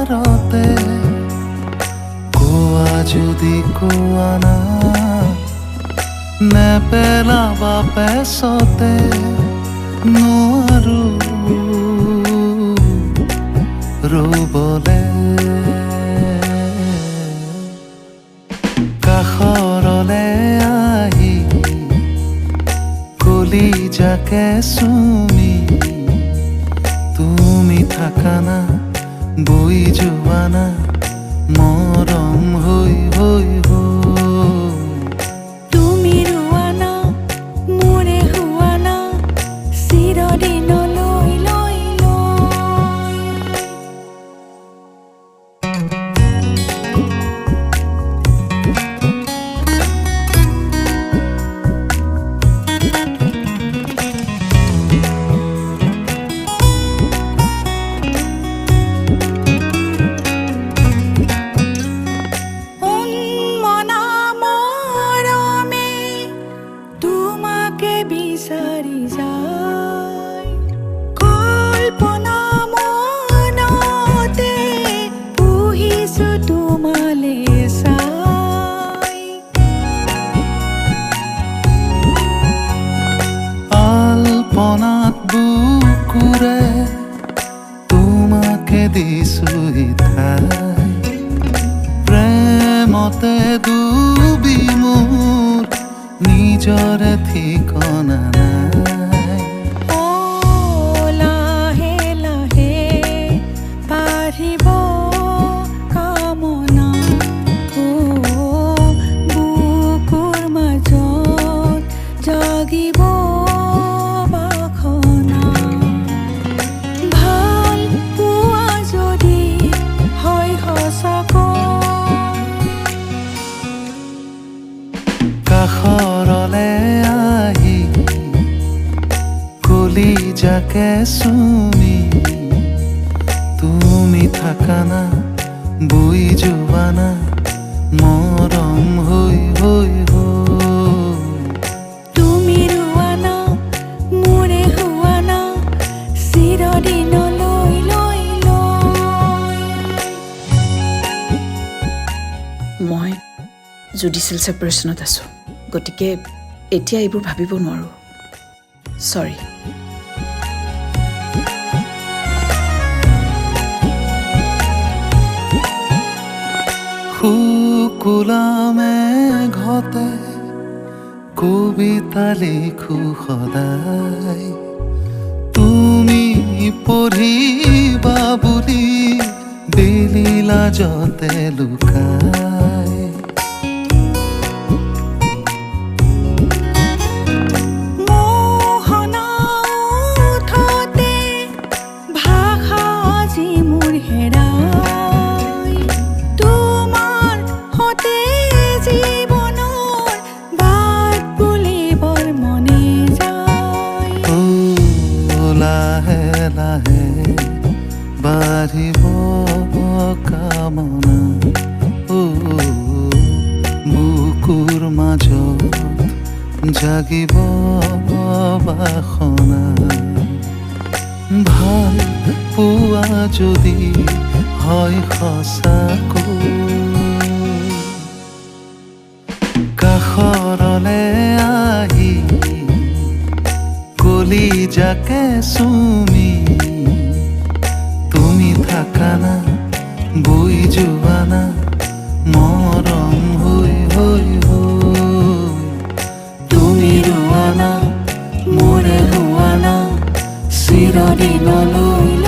দুৱাৰতে কোৱা যদি কোৱা না নেপেলাবা পেছতে নোৱাৰো ৰ'বলে কাষৰলে আহি কলিজাকে চুমি তুমি থাকা না বৈ যোৱা না মৰম হৈ হৈ তুমি ৰোৱা না মোৰে হোৱা না চিৰদিনলৈ লৈ বিচাৰি যায় কল্পনা মনতে পুহিছো তোমালে চাই আলপনাত বুকুৰে তোমাকে দিছো ঠাই প্ৰেমতে ডুবি মোৰ নিজৰে ঠিকনা নাই লাহে লাহে বাঢ়িব কামনা বুকুৰ মাজত জাগিব বাসনা ভাল পোৱা যদি হয় সঁচাকৈ কাষৰলে আহি কলিজাকে চুমি তুমি থাকা না বৈ যোৱা না মৰম হৈ হৈ তুমি ৰোৱা না মোৰে হোৱা না চিৰদিনলৈ লৈ মই জুডিচিয়েল ছেপাৰেশ্যনত আছোঁ গতিকে এতিয়া এইবোৰ ভাবিব নোৱাৰোঁ চৰি শুকুলামে ঘতে কবিতা লিখো সদায় তুমি পঢ়িবা বুলি বেলি লাজতে লুকাই লাহে লাহে বাঢ়িব কামনা বুকুৰ মাজত জাগিব বাসনা ভাল পোৱা যদি হয় সঁচাকৈ কাষৰলে আহি কলিজাকে চুমি তুমি থাকা না বৈ যোৱা না মৰম হৈ হৈ তুমি ৰোৱা না মোৰে হোৱা না চিৰদিনলৈ